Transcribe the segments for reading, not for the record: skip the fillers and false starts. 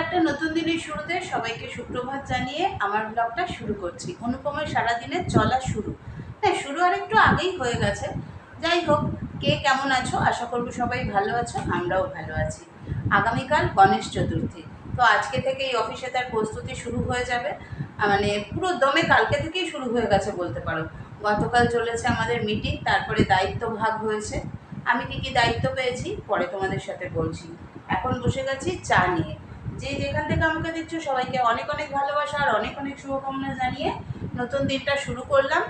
একটা নতুন দিনের শুরুতে সবাইকে সুপ্রভাত জানিয়ে আমার ব্লগটা শুরু করছি। অনুপমের সারাদিনের চলা শুরু, হ্যাঁ শুরু আর একটু আগেই হয়ে গেছে। যাই হোক, কে কেমন আছো? আশা করবো সবাই ভালো আছো, আমরাও ভালো আছি। আগামীকাল গণেশ চতুর্থী, তো আজকে থেকে এই অফিসে তার প্রস্তুতি শুরু হয়ে যাবে। মানে পুরো দমে কালকে থেকেই শুরু হয়ে গেছে বলতে পারো। গতকাল চলেছে আমাদের মিটিং, তারপরে দায়িত্ব ভাগ হয়েছে। আমি কি কি দায়িত্ব পেয়েছি পরে তোমাদের সাথে বলছি। এখন বসে গেছি চা নিয়ে। যে যেখান থেকে আমাকে দেখছো সবাইকে অনেক অনেক ভালোবাসা আর অনেক অনেক শুভকামনা জানিয়ে নতুন দিনটা শুরু করলাম।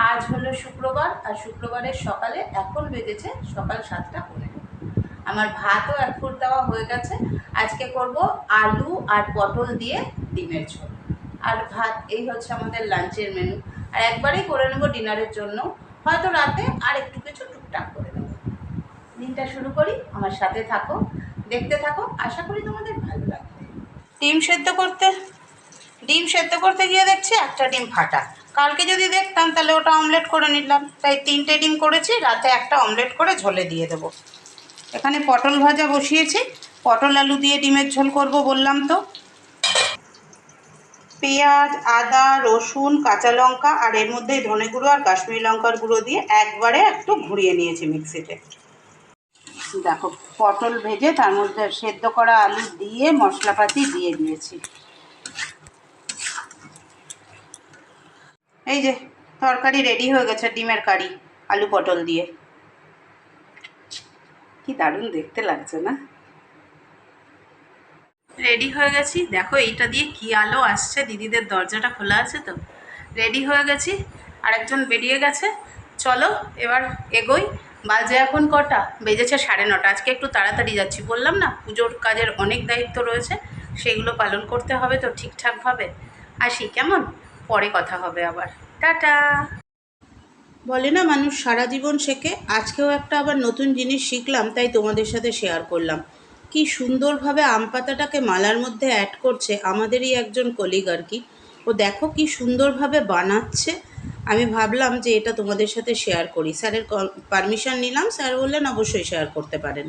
আজ হলো শুক্রবার, আর শুক্রবারের সকালে এখন বেজেছে সকাল 7:15। আমার ভাতও এক ফুট দেওয়া হয়ে গেছে। আজকে করব আলু আর পটল দিয়ে ডিমের ঝোল আর ভাত। এই হচ্ছে আমাদের লাঞ্চের মেনু। আর একবারেই করে নেবো ডিনারের জন্য, হয়তো রাতে আর একটু কিছু টুকটাক করে নেবো। দিনটা শুরু করি, আমার সাথে থাকো, দেখতে থাকো, আশা করি তোমাদের ভালো লাগবে। ডিম সেদ্ধ করতে গিয়ে দেখছি একটা ডিম ফাটা। কালকে যদি দেখতাম তাহলে ওটা অমলেট করে নিলাম, তাই 3টে ডিম করেছি, রাতে একটা অমলেট করে ঝোলে দিয়ে দেবো। এখানে পটল ভাজা বসিয়েছি, পটল আলু দিয়ে ডিমের ঝোল করব বললাম তো। পেঁয়াজ, আদা, রসুন, কাঁচা লঙ্কা আর এর মধ্যেই ধনে গুঁড়ো আর কাশ্মীরি লঙ্কার গুঁড়ো দিয়ে একবারে একটু ঘুরিয়ে নিয়েছি মিক্সিতে। দেখো, পটল ভেজে তার মধ্যে সেদ্ধ করা আলু দিয়ে মশলাপাতি দিয়ে দিয়েছি। এই যে তরকারি রেডি হয়ে গেছে, ডিমের কারি আলু পটল দিয়ে। কি দারুণ দেখতে লাগছে না? রেডি হয়ে গেছি। দেখো এইটা দিয়ে কি আলো আসছে, দিদিদের দরজাটা খোলা আছে তো। রেডি হয়ে গেছি, আরেকজন বেরিয়ে গেছে। চলো এবার এগোই। বাজে এখন কটা? বেজেছে 9:30। আজকে একটু তাড়াতাড়ি যাচ্ছি, বললাম না পুজোর কাজের অনেক দায়িত্ব রয়েছে, সেগুলো পালন করতে হবে তো ঠিকঠাকভাবে। আসি কেমন, পরে কথা হবে আবার। টাটা। বলে না মানুষ সারা জীবন শেখে, আজকেও একটা আবার নতুন জিনিস শিখলাম, তাই তোমাদের সাথে শেয়ার করলাম। কি সুন্দরভাবে আম পাতাটাকে মালার মধ্যে অ্যাড করছে আমাদেরই একজন কলিগ আর কি। ও দেখো কি সুন্দরভাবে বানাচ্ছে। আমি ভাবলাম যে এটা তোমাদের সাথে শেয়ার করি। স্যারের পারমিশন নিলাম, স্যার বললেন অবশ্যই শেয়ার করতে পারেন।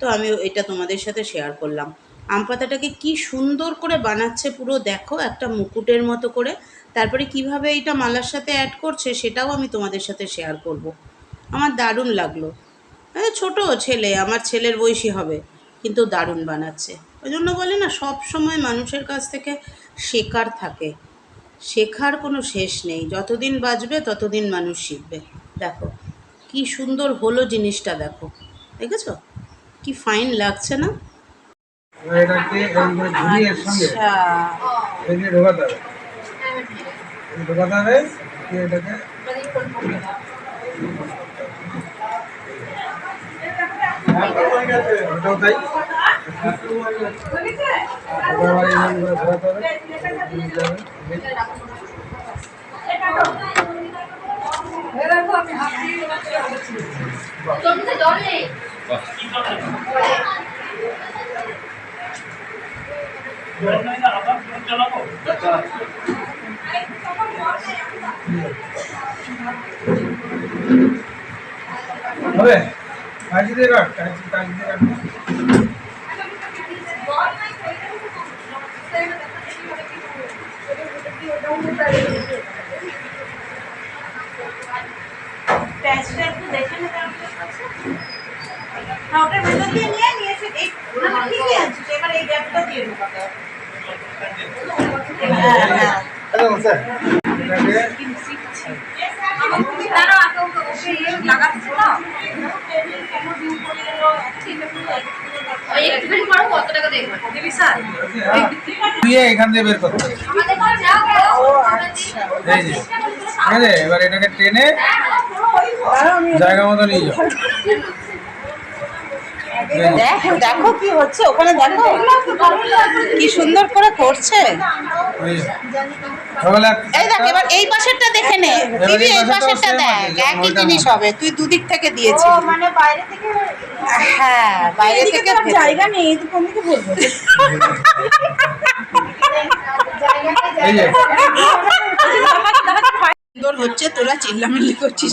তো আমি এটা তোমাদের সাথে শেয়ার করলাম। আম পাতাটাকে কি সুন্দর করে বানাচ্ছে পুরো, দেখো একটা মুকুটের মতো করে। তারপরে কিভাবে এইটা মালার সাথে অ্যাড করছে সেটাও আমি তোমাদের সাথে শেয়ার করব। আমার দারুণ লাগলো। হ্যাঁ, ছোটো ছেলে, আমার ছেলের বয়সী হবে, কিন্তু দারুণ বানাচ্ছে। ওই জন্য বলে না সব সময় মানুষের কাছ থেকে শেখার থাকে, শেখার কোনো শেষ নেই। যতদিন বাঁচবে ততদিন মানুষ শিখবে। দেখো কি সুন্দর হলো জিনিসটা, দেখো দেখেছো কি ফাইন লাগছে না? আচ্ছা, হবে কাজি দিয়ে রাখ, কাজি দিয়ে রাখ। প্যাচটা একটু দেখে নেবে আপনার কাছে। হ্যাঁ, ওটার ভেতর দিয়ে নিয়ে এসে এই ঠিকই আছে, এবার এই গ্যাপটা দিয়ে দেবো। হ্যাঁ হ্যাঁ, হ্যালো স্যার, এখান দিয়ে বের করতে হবে। এই যে ঠিক আছে, এবার এটাকে টেনে জায়গা মতো নিয়ে যাও। দেখো দেখো কি হচ্ছে ওখানে, দেখো কি সুন্দর করে করছে। এই দেখ, এবার এই পাশেরটা দেখে নে দিদি, এই পাশেরটা দেখ, একই জিনিস হবে। তুই দুদিক থেকে দিয়েছিস, মানে বাইরে থেকে। হ্যাঁ, বাইরে থেকে জায়গা নেই তো কোন দিকে বলবো। সুন্দর হচ্ছে, তোরা চিল্লামিল্লি করছিস।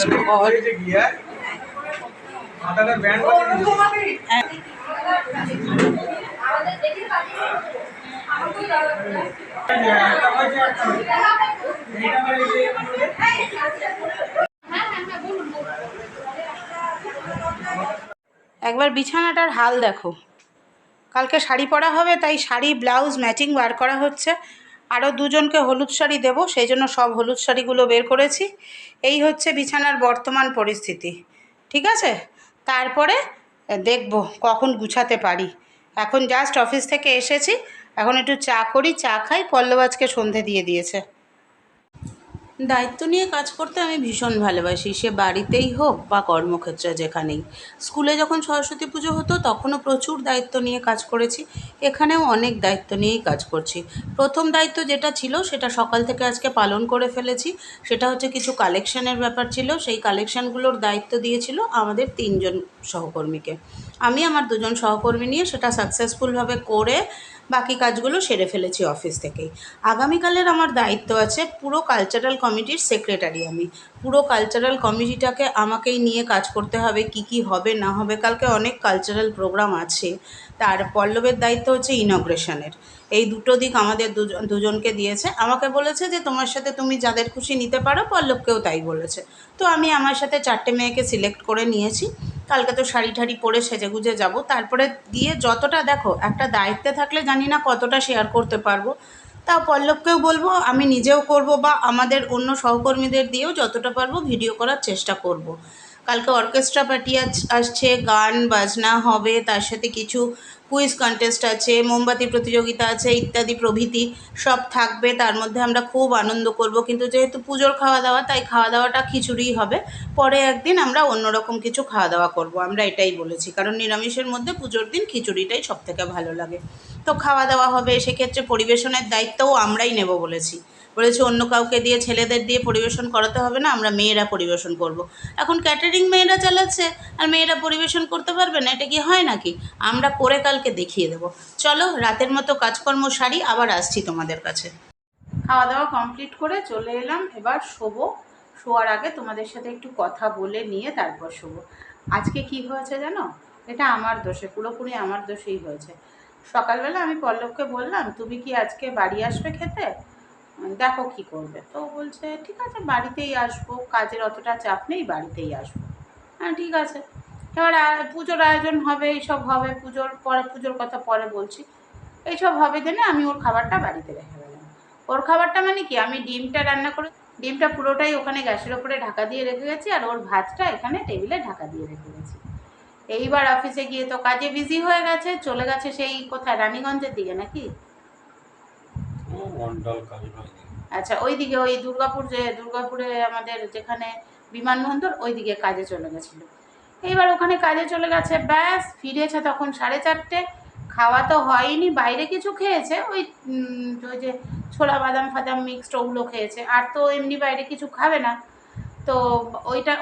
একবার বিছানাটার হাল দেখো। কালকে শাড়ি পরা হবে, তাই শাড়ি ব্লাউজ ম্যাচিং বার করা হচ্ছে। আরও দুজনকে হলুদ শাড়ি দেবো, সেই জন্য সব হলুদ শাড়িগুলো বের করেছি। এই হচ্ছে বিছানার বর্তমান পরিস্থিতি, ঠিক আছে? তারপরে দেখব কখন গুছাতে পারি। এখন জাস্ট অফিস থেকে এসেছি, এখন একটু চা করি, চা খাই। পল্লব আজকে সন্ধে দিয়ে দিয়েছে। দায়িত্ব নিয়ে কাজ করতে আমি ভীষণ ভালোবাসি, সে বাড়িতেই হোক বা কর্মক্ষেত্রে যেখানেই। স্কুলে যখন সরস্বতী পুজো হতো তখনও প্রচুর দায়িত্ব নিয়ে কাজ করেছি, এখানেও অনেক দায়িত্ব নিয়েই কাজ করছি। প্রথম দায়িত্ব যেটা ছিল সেটা সকাল থেকে আজকে পালন করে ফেলেছি। সেটা হচ্ছে কিছু কালেকশনের ব্যাপার ছিল, সেই কালেকশানগুলোর দায়িত্ব দিয়েছিল আমাদের 3জন সহকর্মীকে। আমি আমার 2জন সহকর্মী নিয়ে সেটা সাকসেসফুলভাবে করে বাকি কাজগুলো সেরে ফেলেছি অফিস থেকেই। আগামীকালের আমার দায়িত্ব আছে, পুরো কালচারাল কমিটির সেক্রেটারি আমি। পুরো কালচারাল কমিটিটাকে আমাকেই নিয়ে কাজ করতে হবে, কি কি হবে না হবে। কালকে অনেক কালচারাল প্রোগ্রাম আছে। তার পল্লবের দায়িত্ব হচ্ছে ইনগ্রেশনের। এই দুটো দিক আমাদের দুজনকে দিয়েছে। আমাকে বলেছে যে তোমার সাথে তুমি যাদের খুশি নিতে পারো, পল্লবকেও তাই বলেছে। তো আমি আমার সাথে 4টে মেয়েকে সিলেক্ট করে নিয়েছি। কালকে তো শাড়ি ঠাড়ি পরে সেজেগুজে যাব। তারপরে দিয়ে যতটা, দেখো একটা দায়িত্বে থাকলে জানি না কতটা শেয়ার করতে পারবো। তাও পল্লবকেও বলবো, আমি নিজেও করব, বা আমাদের অন্য সহকর্মীদের দিয়েও যতটা পারবো ভিডিও করার চেষ্টা করব। কালকে অর্কেস্ট্রা পার্টি আসছে, গান বাজনা হবে, তার সাথে কিছু কুইজ কন্টেস্ট আছে, মোমবাতি প্রতিযোগিতা আছে, ইত্যাদি প্রভৃতি সব থাকবে। তার মধ্যে আমরা খুব আনন্দ করব। কিন্তু যেহেতু পুজোর খাওয়া দাওয়া, তাই খাওয়া দাওয়াটা খিচুড়িই হবে। পরে একদিন আমরা অন্যরকম কিছু খাওয়া দাওয়া করব, আমরা এটাই বলেছি। কারণ নিরামিষের মধ্যে পুজোর দিন খিচুড়িটাই সবথেকে ভালো লাগে। তো খাওয়া দাওয়া হবে, সেক্ষেত্রে পরিবেশনের দায়িত্বও আমরাই নেব বলেছি। অন্য কাউকে দিয়ে, ছেলেদের দিয়ে পরিবেশন করাতে হবে না, আমরা মেয়েরা পরিবেশন করব। এখন ক্যাটারিং মেয়েরা চালাচ্ছে আর মেয়েরা পরিবেশন করতে পারবে না, এটা কি হয় নাকি? আমরা করে কালকে দেখিয়ে দেবো। চলো, রাতের মতো কাজকর্ম সারি, আবার আসছি তোমাদের কাছে। খাওয়া দাওয়া কমপ্লিট করে চলে এলাম, এবার শোবো। শোয়ার আগে তোমাদের সাথে একটু কথা বলে নিয়ে তারপর শোবো। আজকে কি হয়েছে জানো? এটা আমার দোষে, পুরোপুরি আমার দোষেই হয়েছে। সকালবেলা আমি পল্লবকে বললাম, তুমি কি আজকে বাড়ি আসবে খেতে? দেখো কি করবে। তো বলছে ঠিক আছে, বাড়িতেই আসবো, কাজের অতটা চাপ নেই, বাড়িতেই আসবো। হ্যাঁ ঠিক আছে। এবার পুজোর আয়োজন হবে, এইসব হবে, পুজোর পরে, পুজোর কথা পরে বলছি। এইসব হবে জেনে আমি ওর খাবারটা বাড়িতে রেখে গেলাম। ওর খাবারটা মানে কি, আমি ডিমটা রান্না করে, ডিমটা পুরোটাই ওখানে গ্যাসের ওপরে ঢাকা দিয়ে রেখে গেছি, আর ওর ভাতটা এখানে টেবিলে ঢাকা দিয়ে রেখে গেছি। এইবার অফিসে গিয়ে তো কাজে বিজি হয়ে গেছে, চলে গেছে সেই কোথায়, রানীগঞ্জের দিকে নাকি? আচ্ছা, ওই দিকে, ওই দুর্গাপুরে আমাদের যেখানে বিমানবন্দর, ওই দিকে কাজে চলে গেছিলো। এইবার ওখানে কাজে চলে গেছে, ব্যাস ফিরেছে তখন 4:30। খাওয়া তো হয়নি, বাইরে কিছু খেয়েছে, ওই যে ছোলা বাদাম ফাদাম মিক্সড ওগুলো খেয়েছে, আর তো এমনি বাইরে কিছু খাবে না। তো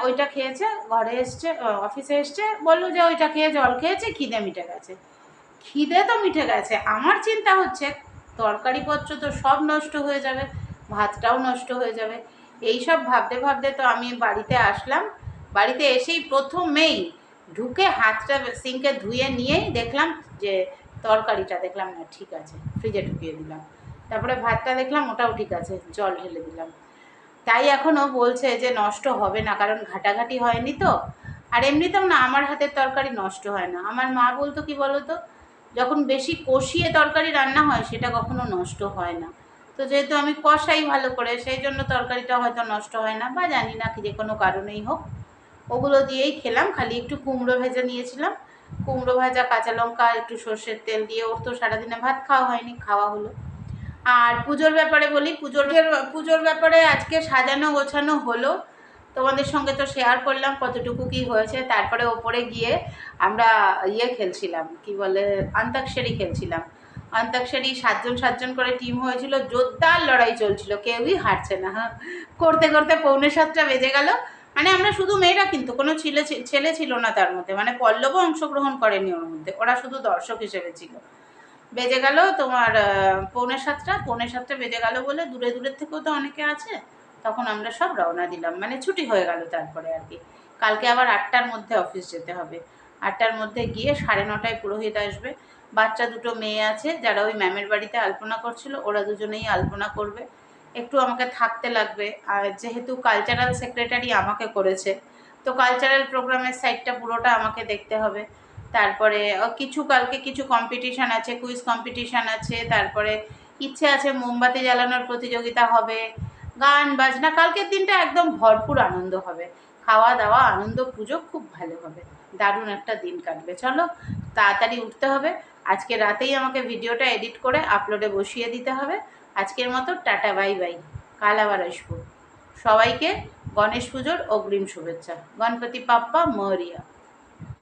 ওইটা খেয়েছে, ঘরে এসছে, অফিসে এসছে, বললো যে ওইটা খেয়ে জল খেয়েছে, খিদে মিটে গেছে। খিদে তো মিটে গেছে, আমার চিন্তা হচ্ছে তরকারিপত্র তো সব নষ্ট হয়ে যাবে, ভাতটাও নষ্ট হয়ে যাবে। এইসব ভাবতে ভাবতে তো আমি বাড়িতে আসলাম। বাড়িতে এসেই প্রথমেই ঢুকে হাতটা সিঙ্কে ধুয়ে নিয়েই দেখলাম যে তরকারিটা দেখলাম না ঠিক আছে, ফ্রিজে ঢুকিয়ে দিলাম। তারপরে ভাতটা দেখলাম ওটাও ঠিক আছে, জল ঢেলে দিলাম। তাই এখনও বলছে যে নষ্ট হবে না, কারণ ঘাটাঘাটি হয়নি তো। আর এমনিতেও না, আমার হাতের তরকারি নষ্ট হয় না। আমার মা বলতো কি বলতো, যখন বেশি কষিয়ে তরকারি রান্না হয় সেটা কখনো নষ্ট হয় না। তো যেহেতু আমি কষাই ভালো করে, সেই জন্য তরকারিটা হয়তো নষ্ট হয় না, বা জানি না কি, যে কোনো কারণেই হোক। ওগুলো দিয়েই খেলাম। খালি একটু কুমড়ো ভেজে নিয়েছিলাম, কুমড়ো ভাজা, কাঁচা লঙ্কা, একটু সর্ষের তেল দিয়ে। ওর তো সারাদিনে ভাত খাওয়া হয়নি, খাওয়া হলো। আর পুজোর ব্যাপারে বলি, পুজোর ব্যাপারে আজকে সাজানো গোছানো হলো, তোমাদের সঙ্গে তো শেয়ার করলাম কতটুকু কি হয়েছে। তারপরে ওপরে গিয়ে আমরা খেলছিলাম, কি বলে, অন্তাক্ষরী খেলছিলাম। অন্তাক্ষরী 7জন করে টিম হয়েছিল, জোরদার লড়াই চলছিল, কেউই হারছে না। হ্যাঁ, করতে করতে 6:45 বেজে গেল। মানে আমরা শুধু মেয়েরা, কিন্তু কোনো ছেলে ছিল না তার মধ্যে, মানে পল্লবও অংশগ্রহণ করেনি ওর মধ্যে, ওরা শুধু দর্শক হিসেবে ছিল। বেজে গেল তোমার 6:45, 6:45 বেজে গেল বলে দূরে দূরের থেকেও তো অনেকে আছে, তখন আমরা সব রওনা দিলাম, মানে ছুটি হয়ে গেল তারপরে আর কি। কালকে আবার 8টার মধ্যে অফিস যেতে হবে। 8টার মধ্যে গিয়ে 9:30 পুরোহিত আসবে। বাচ্চা দুটো মেয়ে আছে যারা ওই ম্যামের বাড়িতে আলপনা করছিল, ওরা দুজনেই আলপনা করবে। একটু আমাকে থাকতে লাগবে, আর যেহেতু কালচারাল সেক্রেটারি আমাকে করেছে, তো কালচারাল প্রোগ্রামের সাইডটা পুরোটা আমাকে দেখতে হবে। তারপরে কিছু কালকে কিছু কম্পিটিশান আছে, কুইজ কম্পিটিশান আছে, তারপরে ইচ্ছে আছে মোমবাতি জ্বালানোর প্রতিযোগিতা হবে, গান বাজনা, কালকের দিনটা একদম ভরপুর আনন্দ হবে, খাওয়া দাওয়া আনন্দ পুজো খুব ভালো হবে, দারুণ একটা দিন কাটবে। চলো তাড়াতাড়ি উঠতে হবে, আজকে রাতেই আমাকে ভিডিওটা এডিট করে আপলোডে বসিয়ে দিতে হবে। আজকের মতো টাটা বাই বাই, কাল আবার আসবো। সবাইকে গণেশ পুজোর অগ্রিম শুভেচ্ছা। গণপতি বাপ্পা মৌরিয়া।